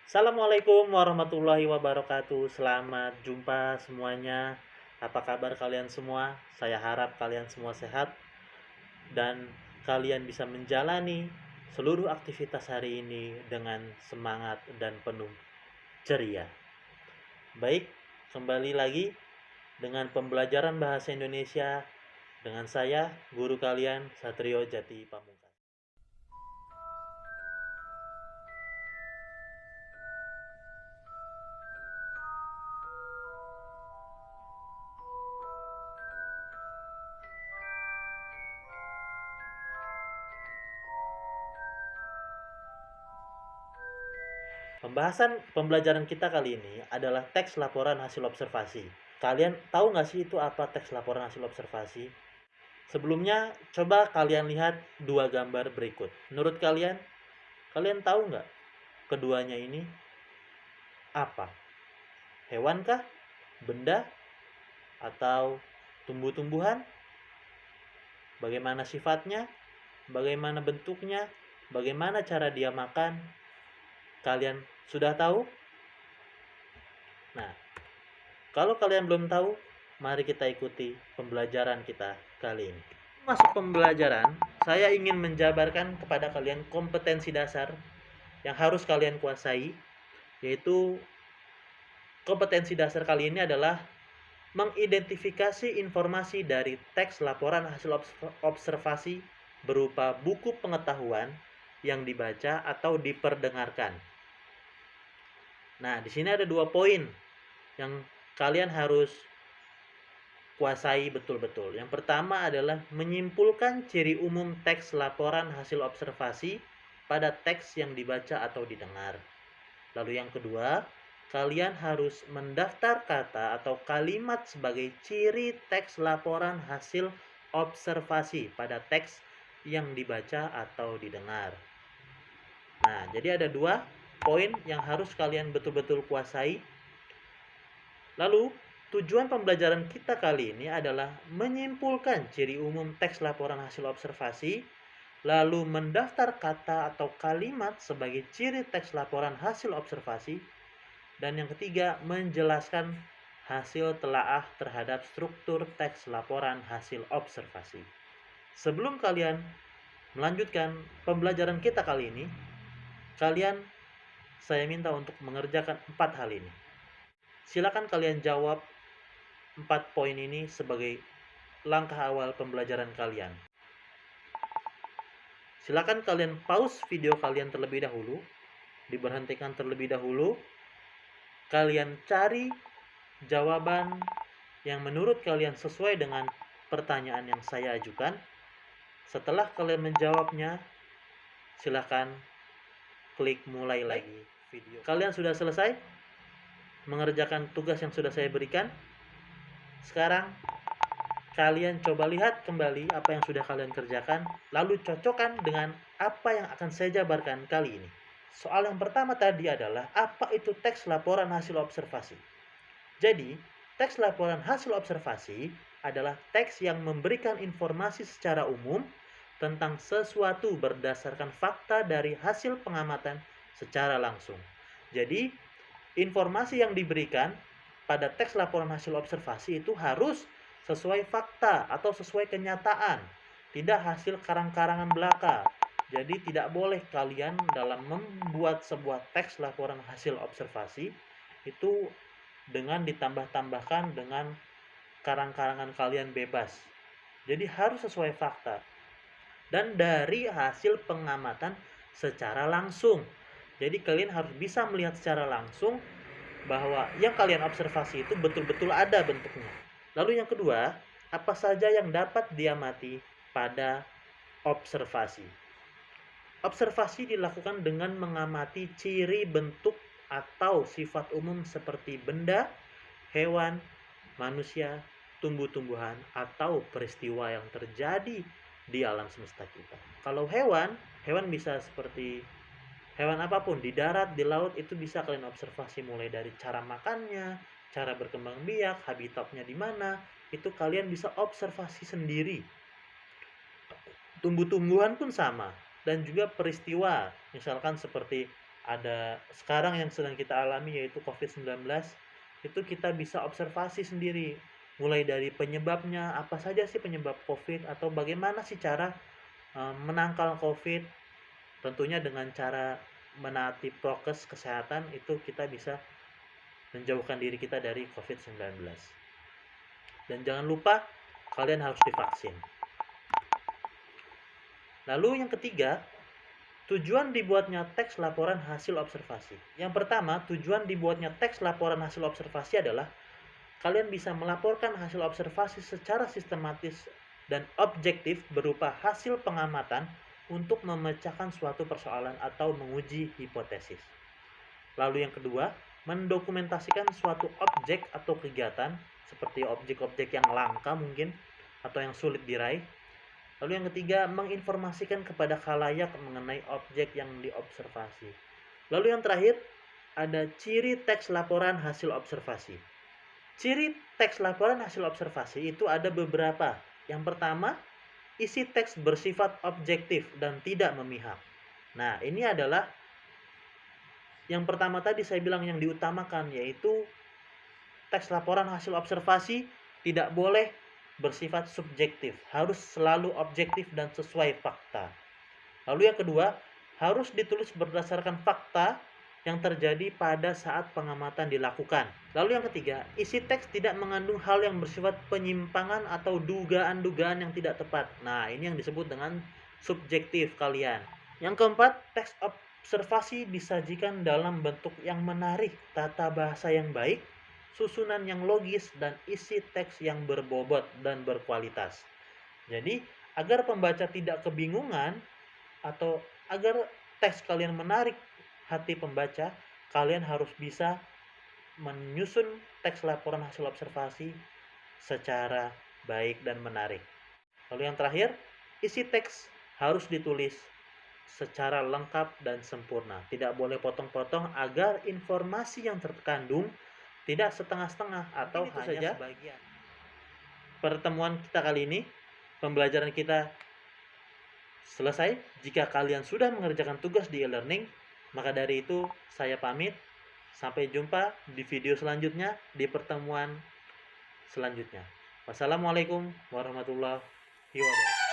Assalamualaikum warahmatullahi wabarakatuh. Selamat jumpa semuanya. Apa kabar kalian semua? Saya harap kalian semua sehat dan kalian bisa menjalani seluruh aktivitas hari ini dengan semangat dan penuh ceria. Baik, kembali lagi dengan pembelajaran bahasa Indonesia dengan saya, guru kalian Satrio Jati Pamungkas. Pembahasan pembelajaran kita kali ini adalah teks laporan hasil observasi. Kalian tahu nggak sih itu apa teks laporan hasil observasi? Sebelumnya, coba kalian lihat dua gambar berikut. Menurut kalian, kalian tahu nggak keduanya ini apa? Hewan kah? Benda? Atau tumbuh-tumbuhan? Bagaimana sifatnya? Bagaimana bentuknya? Bagaimana cara dia makan? Kalian sudah tahu? Nah, kalau kalian belum tahu, mari kita ikuti pembelajaran kita kali ini. Masuk pembelajaran, saya ingin menjabarkan kepada kalian kompetensi dasar yang harus kalian kuasai, yaitu kompetensi dasar kali ini adalah mengidentifikasi informasi dari teks laporan hasil observasi berupa buku pengetahuan yang dibaca atau diperdengarkan. Nah, di sini ada dua poin yang kalian harus kuasai betul-betul. Yang pertama adalah menyimpulkan ciri umum teks laporan hasil observasi pada teks yang dibaca atau didengar. Lalu yang kedua, kalian harus mendaftar kata atau kalimat sebagai ciri teks laporan hasil observasi pada teks yang dibaca atau didengar. Nah, jadi ada dua poin yang harus kalian betul-betul kuasai. Lalu, tujuan pembelajaran kita kali ini adalah menyimpulkan ciri umum teks laporan hasil observasi, lalu mendaftar kata atau kalimat sebagai ciri teks laporan hasil observasi, dan yang ketiga, menjelaskan hasil telaah terhadap struktur teks laporan hasil observasi. Sebelum kalian melanjutkan pembelajaran kita kali ini, saya minta untuk mengerjakan 4 hal ini. Silakan kalian jawab 4 poin ini sebagai langkah awal pembelajaran kalian. Silakan kalian pause video kalian terlebih dahulu, diberhentikan terlebih dahulu. Kalian cari jawaban yang menurut kalian sesuai dengan pertanyaan yang saya ajukan. Setelah kalian menjawabnya, silakan klik mulai lagi video. Kalian sudah selesai mengerjakan tugas yang sudah saya berikan? Sekarang kalian coba lihat kembali apa yang sudah kalian kerjakan, lalu cocokkan dengan apa yang akan saya jabarkan kali ini. Soal yang pertama tadi adalah apa itu teks laporan hasil observasi. Jadi, teks laporan hasil observasi adalah teks yang memberikan informasi secara umum tentang sesuatu berdasarkan fakta dari hasil pengamatan secara langsung. Jadi, informasi yang diberikan pada teks laporan hasil observasi itu harus sesuai fakta atau sesuai kenyataan, tidak hasil karang-karangan belaka. Jadi tidak boleh kalian dalam membuat sebuah teks laporan hasil observasi itu dengan ditambah-tambahkan dengan karang-karangan kalian bebas. Jadi harus sesuai fakta dan dari hasil pengamatan secara langsung. Jadi kalian harus bisa melihat secara langsung bahwa yang kalian observasi itu betul-betul ada bentuknya. Lalu yang kedua, apa saja yang dapat diamati pada observasi? Observasi dilakukan dengan mengamati ciri bentuk atau sifat umum seperti benda, hewan, manusia, tumbuh-tumbuhan, atau peristiwa yang terjadi di alam semesta kita. Kalau hewan bisa seperti hewan apapun di darat, di laut, itu bisa kalian observasi mulai dari cara makannya, cara berkembang biak, habitatnya di mana, itu kalian bisa observasi sendiri. Tumbuh-tumbuhan pun sama, dan juga peristiwa, misalkan seperti ada sekarang yang sedang kita alami yaitu COVID-19, itu kita bisa observasi sendiri, mulai dari penyebabnya, apa saja sih penyebab COVID, atau bagaimana sih cara menangkal COVID. Tentunya dengan cara menaati prokes kesehatan itu kita bisa menjauhkan diri kita dari COVID-19. Dan jangan lupa kalian harus divaksin. Lalu yang ketiga, tujuan dibuatnya teks laporan hasil observasi. Yang pertama, tujuan dibuatnya teks laporan hasil observasi adalah kalian bisa melaporkan hasil observasi secara sistematis dan objektif berupa hasil pengamatan untuk memecahkan suatu persoalan atau menguji hipotesis. Lalu yang kedua, mendokumentasikan suatu objek atau kegiatan seperti objek-objek yang langka mungkin atau yang sulit diraih. Lalu yang ketiga, menginformasikan kepada khalayak mengenai objek yang diobservasi. Lalu yang terakhir, ada ciri teks laporan hasil observasi. Ciri teks laporan hasil observasi itu ada beberapa. Yang pertama, isi teks bersifat objektif dan tidak memihak. Nah, ini adalah yang pertama tadi saya bilang yang diutamakan, yaitu teks laporan hasil observasi tidak boleh bersifat subjektif, harus selalu objektif dan sesuai fakta. Lalu yang kedua, harus ditulis berdasarkan fakta yang terjadi pada saat pengamatan dilakukan. Lalu yang ketiga, isi teks tidak mengandung hal yang bersifat penyimpangan atau dugaan-dugaan yang tidak tepat. Nah, ini yang disebut dengan subjektif kalian. Yang keempat, teks observasi disajikan dalam bentuk yang menarik, tata bahasa yang baik, susunan yang logis, dan isi teks yang berbobot dan berkualitas. Jadi, agar pembaca tidak kebingungan atau agar teks kalian menarik hati pembaca, kalian harus bisa menyusun teks laporan hasil observasi secara baik dan menarik. Lalu yang terakhir, isi teks harus ditulis secara lengkap dan sempurna. Tidak boleh potong-potong agar informasi yang terkandung tidak setengah-setengah atau hanya saja sebagian. Pertemuan kita kali ini, pembelajaran kita selesai. Jika kalian sudah mengerjakan tugas di e-learning, maka dari itu saya pamit. Sampai jumpa di video selanjutnya, di pertemuan selanjutnya. Wassalamualaikum warahmatullahi wabarakatuh.